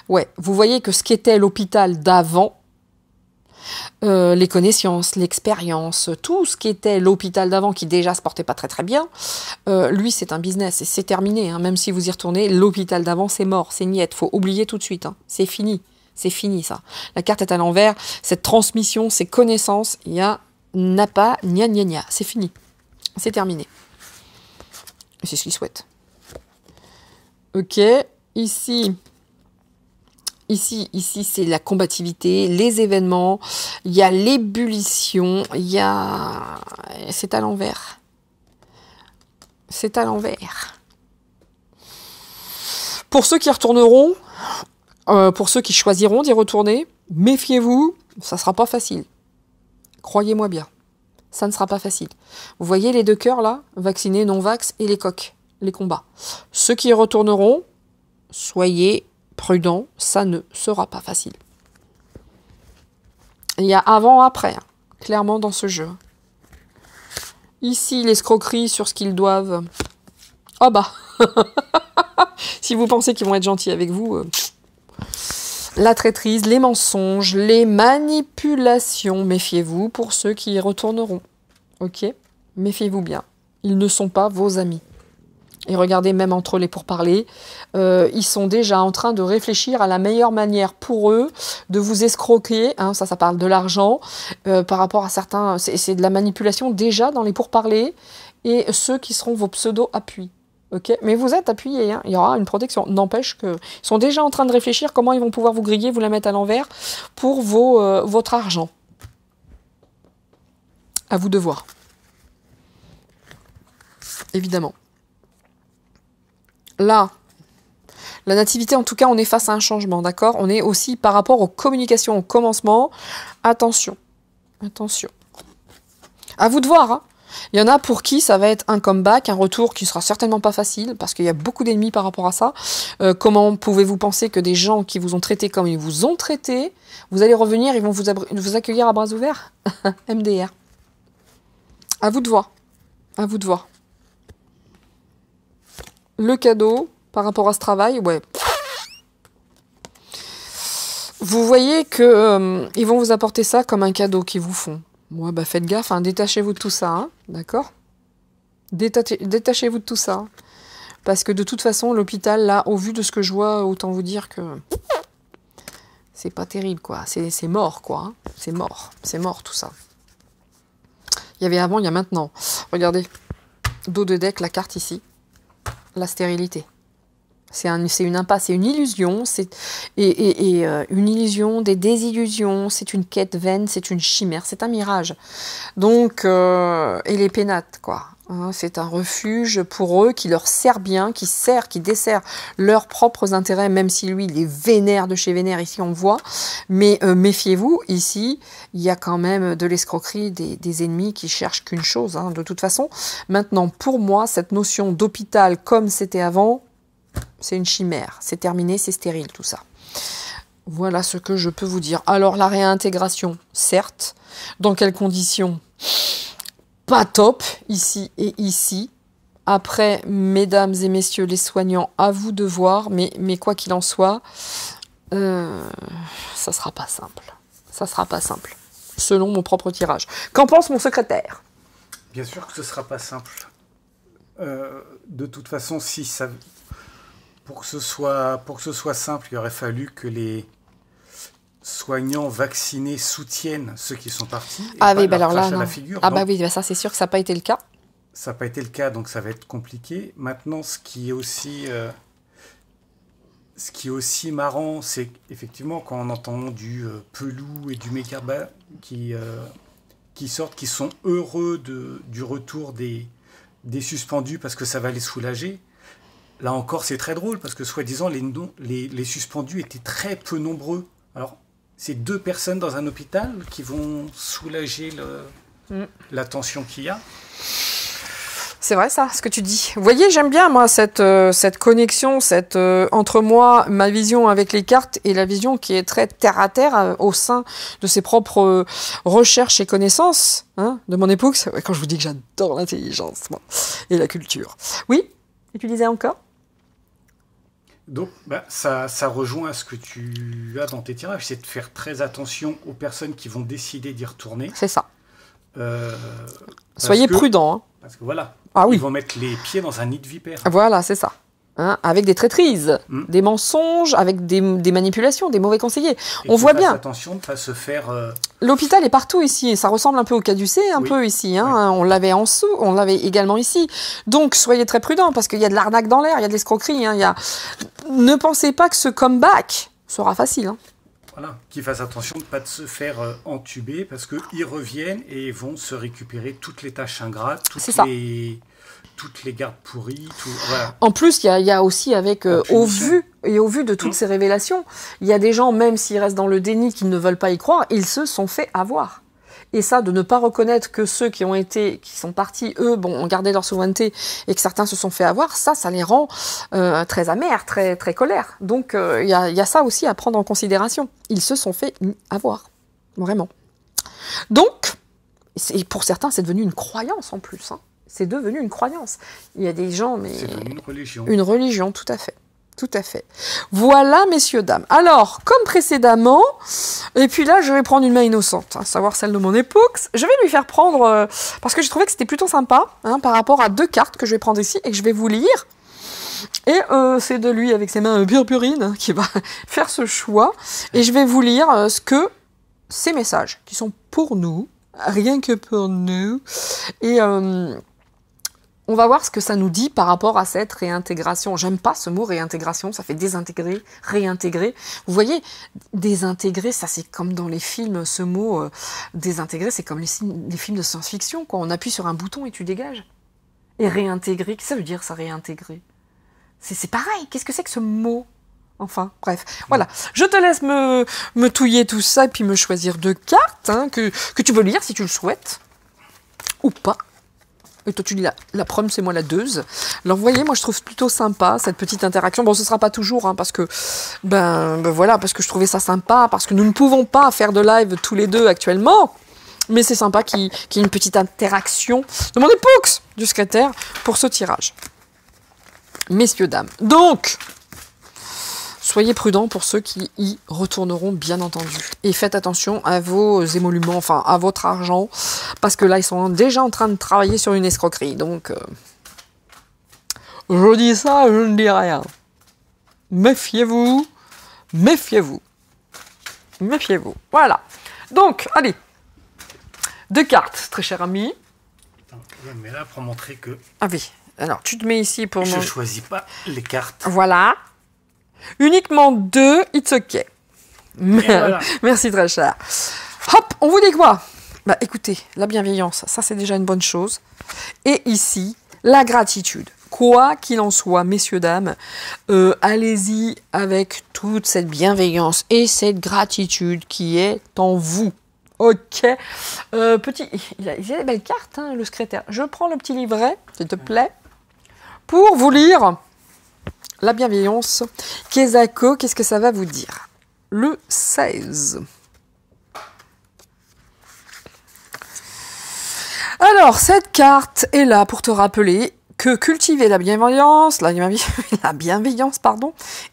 Ouais, vous voyez que ce qu'était l'hôpital d'avant, les connaissances, l'expérience, tout ce qui était l'hôpital d'avant qui déjà se portait pas très très bien, lui c'est un business et c'est terminé, hein, même si vous y retournez, l'hôpital d'avant c'est mort, c'est niette, faut oublier tout de suite, hein, c'est fini ça. La carte est à l'envers, cette transmission, ces connaissances, il y a n'a pas, gna gna gna, c'est fini, c'est terminé. C'est ce qu'ils souhaitent. Ok, ici, c'est la combativité, les événements, il y a l'ébullition, il y a... C'est à l'envers. C'est à l'envers. Pour ceux qui retourneront, pour ceux qui choisiront d'y retourner, méfiez-vous, ça ne sera pas facile. Croyez-moi bien, ça ne sera pas facile. Vous voyez les 2 cœurs là, vaccinés, non-vax et les coqs, les combats. Ceux qui y retourneront, soyez prudents, ça ne sera pas facile. Il y a avant-après, hein, clairement dans ce jeu. Ici, l'escroquerie sur ce qu'ils doivent. Oh bah si vous pensez qu'ils vont être gentils avec vous, la traîtrise, les mensonges, les manipulations, méfiez-vous pour ceux qui y retourneront. Ok? Méfiez-vous bien. Ils ne sont pas vos amis. Et regardez, même entre les pourparlers, ils sont déjà en train de réfléchir à la meilleure manière pour eux de vous escroquer. Hein, ça parle de l'argent par rapport à certains. C'est de la manipulation déjà dans les pourparlers et ceux qui seront vos pseudo-appuis. Okay, mais vous êtes appuyés, hein, il y aura une protection. N'empêche qu'ils sont déjà en train de réfléchir comment ils vont pouvoir vous griller, vous la mettre à l'envers pour votre argent. À vous de voir. Évidemment. Là, la nativité, en tout cas, on est face à un changement, d'accord? On est aussi par rapport aux communications au commencement. Attention. Attention. À vous de voir, hein. Il y en a pour qui ça va être un comeback, un retour qui sera certainement pas facile, parce qu'il y a beaucoup d'ennemis par rapport à ça. Comment pouvez-vous penser que des gens qui vous ont traité comme ils vous ont traité, vous allez revenir, ils vont vous accueillir à bras ouverts? MDR. À vous de voir. À vous de voir. Le cadeau, par rapport à ce travail, ouais. Vous voyez que ils vont vous apporter ça comme un cadeau qu'ils vous font. Ouais, bah faites gaffe, hein, détachez-vous de tout ça, hein, d'accord? Détachez-vous de tout ça. Hein, parce que de toute façon, l'hôpital, là, au vu de ce que je vois, autant vous dire que c'est pas terrible, quoi. C'est mort, quoi. Hein. C'est mort, tout ça. Il y avait avant, il y a maintenant. Regardez, dos de deck, la carte ici. La stérilité. C'est une impasse, c'est une illusion, une illusion, des désillusions, c'est une quête vaine, c'est une chimère, c'est un mirage. Donc, et les pénates, quoi. Hein, c'est un refuge pour eux qui leur sert bien, qui dessert leurs propres intérêts, même si lui, il est vénère de chez vénère, ici on voit. Mais méfiez-vous, ici, il y a quand même de l'escroquerie des ennemis qui cherchent qu'une chose, hein, de toute façon. Maintenant, pour moi, cette notion d'hôpital comme c'était avant, c'est une chimère, c'est terminé, c'est stérile tout ça. Voilà ce que je peux vous dire. Alors la réintégration, certes. Dans quelles conditions? Pas top, ici et ici. Après, mesdames et messieurs les soignants, à vous de voir. Mais quoi qu'il en soit, ça sera pas simple. Ça sera pas simple, selon mon propre tirage. Qu'en pense mon secrétaire? Bien sûr que ce sera pas simple. De toute façon, si ça... Pour que ce soit simple, il aurait fallu que les soignants vaccinés soutiennent ceux qui sont partis. Et ah pas oui, bah leur alors là, cracher à non. la figure. Ah Donc, bah oui, bah ça c'est sûr que ça n'a pas été le cas. ça n'a pas été le cas, donc ça va être compliqué. Maintenant, ce qui est aussi marrant, c'est qu'effectivement, quand on entend du Pelou et du Megaba qui sortent, qui sont heureux du retour des suspendus parce que ça va les soulager. Là encore, c'est très drôle parce que soi-disant, les suspendus étaient très peu nombreux. Alors, c'est 2 personnes dans un hôpital qui vont soulager la tension qu'il y a. C'est vrai ça, ce que tu dis. Vous voyez, j'aime bien moi cette connexion, entre moi, ma vision avec les cartes et la vision qui est très terre à terre au sein de ses propres recherches et connaissances, hein, de mon époux. Ouais, quand je vous dis que j'adore l'intelligence moi, et la culture. Oui, et tu disais encore? Donc, ça rejoint à ce que tu as dans tes tirages, c'est de faire très attention aux personnes qui vont décider d'y retourner. C'est ça. Soyez prudents. Hein. Parce que voilà, ah, oui. Ils vont mettre les pieds dans un nid de vipères. Voilà, c'est ça. hein, avec des traîtrises, des mensonges, avec des manipulations, des mauvais conseillers. Et on voit bien. Attention de ne pas se faire... L'hôpital est partout ici, et ça ressemble un peu au Caducée, peu ici. Hein. Oui. On l'avait en dessous, on l'avait également ici. Donc soyez très prudents, parce qu'il y a de l'arnaque dans l'air, il y a de l'escroquerie. Hein, Ne pensez pas que ce comeback sera facile. Hein. Voilà, qu'ils fassent attention de ne pas se faire entuber, parce qu'ils reviennent et vont se récupérer toutes les tâches ingrates, toutes les gardes pourries. Voilà. En plus, il y a aussi, avec au vu de toutes ces révélations, il y a des gens, même s'ils restent dans le déni, qui ne veulent pas y croire, ils se sont fait avoir. Et ça, de ne pas reconnaître que ceux qui sont partis, eux, ont gardé leur souveraineté et que certains se sont fait avoir, ça les rend très amers, très, très colères. Donc, il y a ça aussi à prendre en considération. Ils se sont fait avoir. Vraiment. Donc, pour certains, c'est devenu une croyance en plus. Hein. C'est devenu une croyance. Il y a des gens, mais... C'est devenu une religion. Une religion, tout à fait. Tout à fait. Voilà, messieurs, dames. Alors, comme précédemment, et puis là, je vais prendre une main innocente, à savoir celle de mon époux. Je vais lui faire prendre, parce que j'ai trouvé que c'était plutôt sympa, hein, par rapport à 2 cartes que je vais prendre ici et que je vais vous lire. Et c'est de lui, avec ses mains purpurines, qui va faire ce choix. Et je vais vous lire ces messages, qui sont pour nous, rien que pour nous. Et... on va voir ce que ça nous dit par rapport à cette réintégration. J'aime pas ce mot réintégration, ça fait désintégrer, réintégrer. Vous voyez, désintégrer, ça c'est comme dans les films, ce mot désintégrer, c'est comme les films de science-fiction, quoi. On appuie sur un bouton et tu dégages. Et réintégrer, qu'est-ce que ça veut dire ça, réintégrer? C'est pareil, qu'est-ce que c'est que ce mot? Enfin, bref, voilà. Je te laisse me touiller tout ça et puis me choisir 2 cartes hein, que tu veux lire si tu le souhaites, ou pas. Et toi, tu lis la première, c'est moi la 2. Alors, vous voyez, moi, je trouve plutôt sympa, cette petite interaction. Bon, ce ne sera pas toujours, hein, parce que, voilà, parce que je trouvais ça sympa, parce que nous ne pouvons pas faire de live tous les 2 actuellement. Mais c'est sympa qu'il y ait une petite interaction de mon époux, du secrétaire, pour ce tirage. Messieurs, dames. Donc, soyez prudents pour ceux qui y retourneront, bien entendu. Et faites attention à vos émoluments, enfin à votre argent, parce que là, ils sont déjà en train de travailler sur une escroquerie. Donc, je dis ça, je ne dis rien. Méfiez-vous, méfiez-vous, méfiez-vous. Voilà. Donc, allez. 2 cartes, très cher ami. Mais là, pour montrer que... Ah oui. Alors, tu te mets ici pour... Je ne choisis pas les cartes. Voilà. Uniquement 2, it's ok. Voilà. Merci très cher. Hop, on vous dit quoi? Bah écoutez, la bienveillance, ça c'est déjà une bonne chose. Et ici, la gratitude. Quoi qu'il en soit, messieurs, dames, allez-y avec toute cette bienveillance et cette gratitude qui est en vous. Ok. Petit, il a des belles cartes, hein, le secrétaire. Je prends le petit livret, s'il te plaît, pour vous lire... La bienveillance. Kezako, qu'est-ce que ça va vous dire? Le 16. Alors, cette carte est là pour te rappeler que cultiver la bienveillance,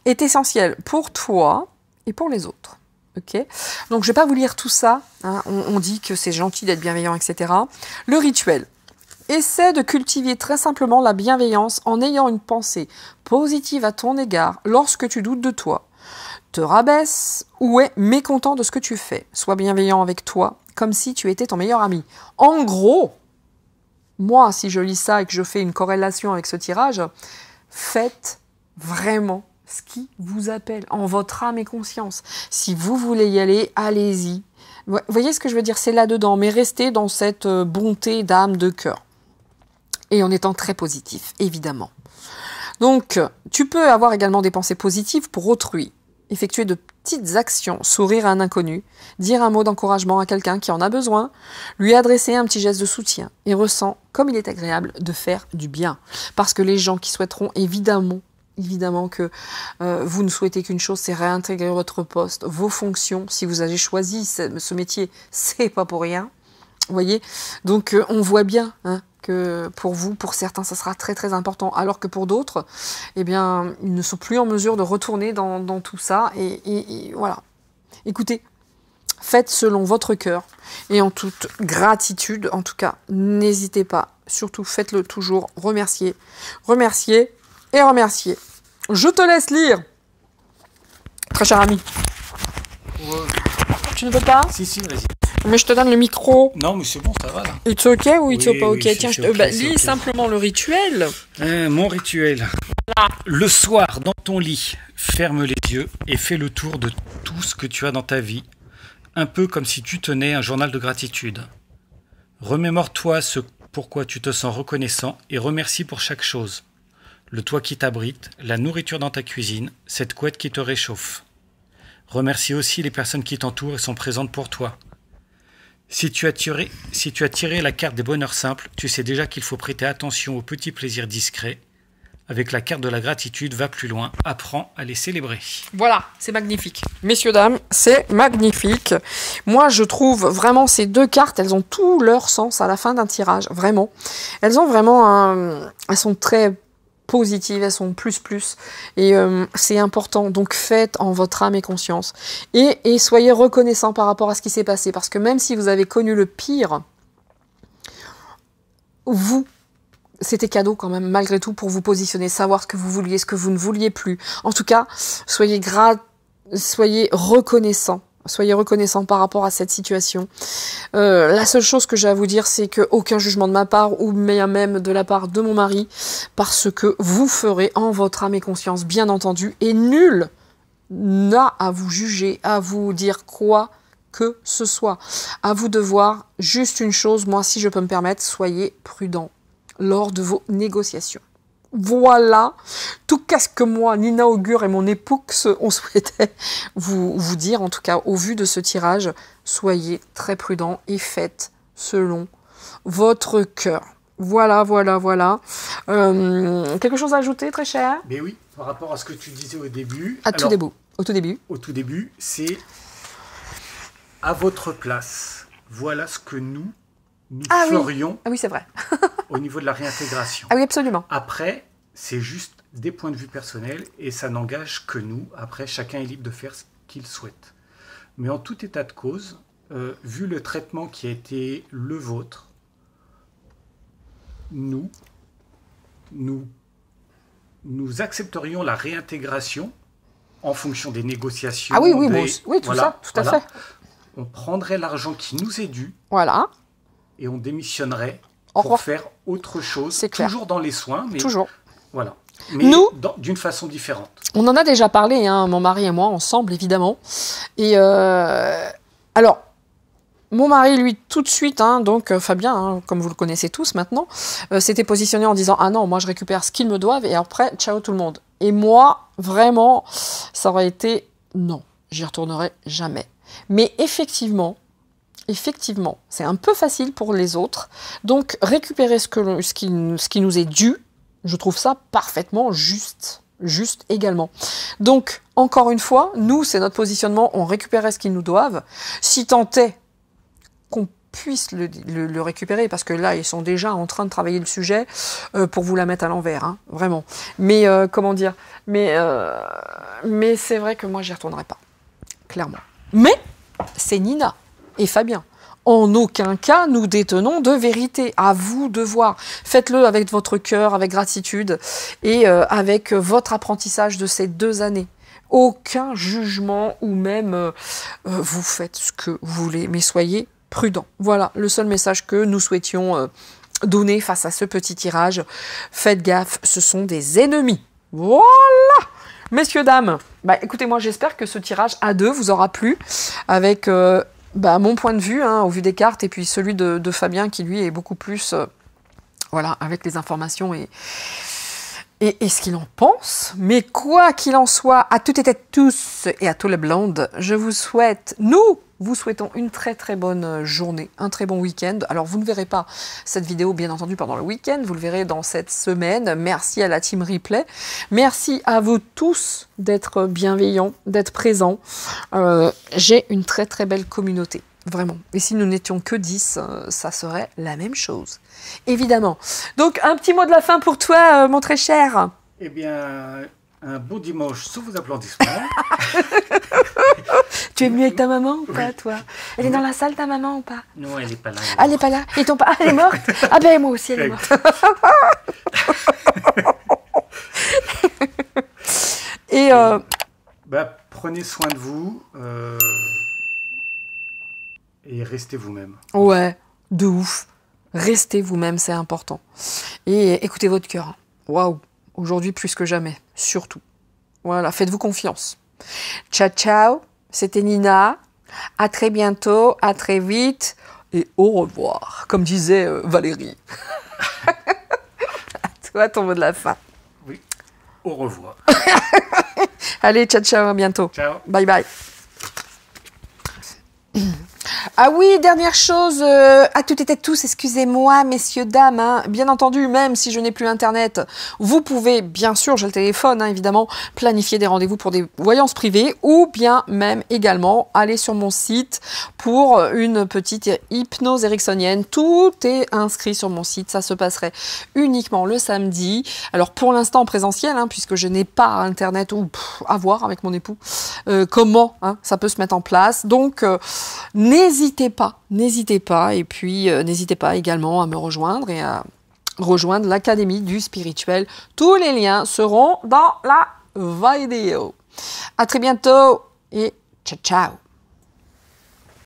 est essentiel pour toi et pour les autres. Ok. Donc, je ne vais pas vous lire tout ça. Hein. On dit que c'est gentil d'être bienveillant, etc. Le rituel. Essaie de cultiver très simplement la bienveillance en ayant une pensée positive à ton égard lorsque tu doutes de toi, te rabaisse ou es mécontent de ce que tu fais. Sois bienveillant avec toi comme si tu étais ton meilleur ami. En gros, moi, si je lis ça et que je fais une corrélation avec ce tirage, faites vraiment ce qui vous appelle en votre âme et conscience. Si vous voulez y aller, allez-y. Vous voyez ce que je veux dire? C'est là-dedans, mais restez dans cette bonté d'âme, de cœur. Et en étant très positif, évidemment. Donc, tu peux avoir également des pensées positives pour autrui. Effectuer de petites actions, sourire à un inconnu, dire un mot d'encouragement à quelqu'un qui en a besoin, lui adresser un petit geste de soutien et ressent comme il est agréable de faire du bien. Parce que les gens qui souhaiteront évidemment que vous ne souhaitez qu'une chose, c'est réintégrer votre poste, vos fonctions. Si vous avez choisi ce métier, c'est pas pour rien. Vous voyez? Donc, on voit bien, hein, que pour vous, pour certains, ça sera très très important, alors que pour d'autres, eh bien, ils ne sont plus en mesure de retourner dans tout ça. Et voilà. Écoutez, faites selon votre cœur et en toute gratitude. En tout cas, n'hésitez pas. Surtout, faites-le toujours. Remerciez, remerciez et remerciez. Je te laisse lire. Très cher ami. Ouais. Tu ne veux pas? Si, vas-y. Mais je te donne le micro. Non, mais c'est bon, ça va là. It's okay ou it's Oui, pas oui, okay? Tiens, c'est ok, lis ok. simplement le rituel. Mon rituel. Le soir, dans ton lit, ferme les yeux et fais le tour de tout ce que tu as dans ta vie, un peu comme si tu tenais un journal de gratitude. Remémore-toi ce pourquoi tu te sens reconnaissant et remercie pour chaque chose. Le toit qui t'abrite, la nourriture dans ta cuisine, cette couette qui te réchauffe. Remercie aussi les personnes qui t'entourent et sont présentes pour toi. Si tu as tiré la carte des bonheurs simples, tu sais déjà qu'il faut prêter attention aux petits plaisirs discrets. Avec la carte de la gratitude, va plus loin, apprends à les célébrer. Voilà, c'est magnifique. Messieurs, dames, c'est magnifique. Moi, je trouve vraiment ces deux cartes, elles ont tout leur sens à la fin d'un tirage, vraiment. Elles ont vraiment elles sont très positives, elles sont plus. Et c'est important. Donc, faites en votre âme et conscience. Et soyez reconnaissants par rapport à ce qui s'est passé. Parce que même si vous avez connu le pire, c'était cadeau quand même, malgré tout, pour vous positionner, savoir ce que vous vouliez, ce que vous ne vouliez plus. En tout cas, soyez reconnaissants. Soyez reconnaissants par rapport à cette situation. La seule chose que j'ai à vous dire, c'est que aucun jugement de ma part, ou même de la part de mon mari, parce que vous ferez en votre âme et conscience, bien entendu, et nul n'a à vous juger, à vous dire quoi que ce soit. À vous de voir juste une chose, moi, si je peux me permettre, soyez prudents lors de vos négociations. Voilà, tout cas ce que moi, Nina Augure et mon époux, on souhaitait vous dire, en tout cas au vu de ce tirage, soyez très prudents et faites selon votre cœur. Voilà. Quelque chose à ajouter, très cher? Mais oui, par rapport à ce que tu disais au début. Au tout début, c'est à votre place. Voilà ce que nous ferions. Ah oui, c'est vrai. Au niveau de la réintégration. Ah oui, absolument. Après, c'est juste des points de vue personnels et ça n'engage que nous. Après, chacun est libre de faire ce qu'il souhaite. Mais en tout état de cause, vu le traitement qui a été le vôtre, nous accepterions la réintégration en fonction des négociations. Ah oui, tout ça, tout à fait. On prendrait l'argent qui nous est dû. Voilà. Et on démissionnerait pour faire autre chose. C'est clair. Toujours dans les soins. Mais toujours. Voilà. Mais d'une façon différente. On en a déjà parlé, hein, mon mari et moi, ensemble, évidemment. Et alors, mon mari, lui, tout de suite, hein, donc Fabien, hein, comme vous le connaissez tous maintenant, s'était positionné en disant « Ah non, moi je récupère ce qu'ils me doivent et après, ciao tout le monde ». Et moi, vraiment, ça aurait été « Non, j'y retournerai jamais ». Mais effectivement, c'est un peu facile pour les autres. Donc, récupérer ce qui nous est dû, je trouve ça parfaitement juste également. Donc, encore une fois, nous, c'est notre positionnement, on récupérait ce qu'ils nous doivent. Si tant est qu'on puisse le récupérer, parce que là, ils sont déjà en train de travailler le sujet pour vous la mettre à l'envers, hein, vraiment. Mais, comment dire, mais c'est vrai que moi, j'y retournerai pas, clairement. Mais c'est Nina et Fabien. En aucun cas, nous détenons de vérité. À vous de voir. Faites-le avec votre cœur, avec gratitude et avec votre apprentissage de ces 2 années. Aucun jugement ou même vous faites ce que vous voulez, mais soyez prudents. Voilà le seul message que nous souhaitions donner face à ce petit tirage. Faites gaffe, ce sont des ennemis. Voilà! Messieurs, dames, écoutez, moi j'espère que ce tirage à 2 vous aura plu avec mon point de vue, hein, au vu des cartes, et puis celui de Fabien qui lui est beaucoup plus, voilà, avec les informations et ce qu'il en pense. Mais quoi qu'il en soit, à toutes et tous et à tous les blondes, nous vous souhaitons une très très bonne journée, un très bon week-end. Alors vous ne verrez pas cette vidéo bien entendu pendant le week-end, vous le verrez dans cette semaine. Merci à la team replay, merci à vous tous d'être bienveillants, d'être présents. J'ai une très très belle communauté, vraiment. Et si nous n'étions que 10, ça serait la même chose, évidemment. Donc un petit mot de la fin pour toi, mon très cher. Eh bien, un bon dimanche sous vos applaudissements. Tu es venu avec ta maman ou pas, toi? Elle est dans la salle, ta maman, ou pas? Non, elle n'est pas là. Elle n'est pas là. Et ton elle est morte? Ah ben moi aussi, elle est morte. Et prenez soin de vous et restez vous-même. Ouais, de ouf. Restez vous-même, c'est important. Et écoutez votre cœur. Waouh, aujourd'hui plus que jamais, surtout. Voilà, faites-vous confiance. Ciao, ciao, c'était Nina. À très bientôt, à très vite et au revoir, comme disait Valérie. À toi, ton mot de la fin. Oui, au revoir. Allez, ciao, ciao, à bientôt. Ciao. Bye, bye. Ah oui, dernière chose, à toutes et à tous, excusez-moi, messieurs, dames, hein, bien entendu, même si je n'ai plus Internet, vous pouvez, bien sûr, j'ai le téléphone, hein, évidemment, planifier des rendez-vous pour des voyances privées ou bien même également aller sur mon site pour une petite hypnose ericksonienne. Tout est inscrit sur mon site, ça se passerait uniquement le samedi. Alors pour l'instant en présentiel, hein, puisque je n'ai pas Internet ou à voir avec mon époux comment ça peut se mettre en place. Donc, n'hésitez pas, et puis n'hésitez pas également à me rejoindre et à rejoindre l'Académie du Spirituel. Tous les liens seront dans la vidéo. À très bientôt et ciao ciao.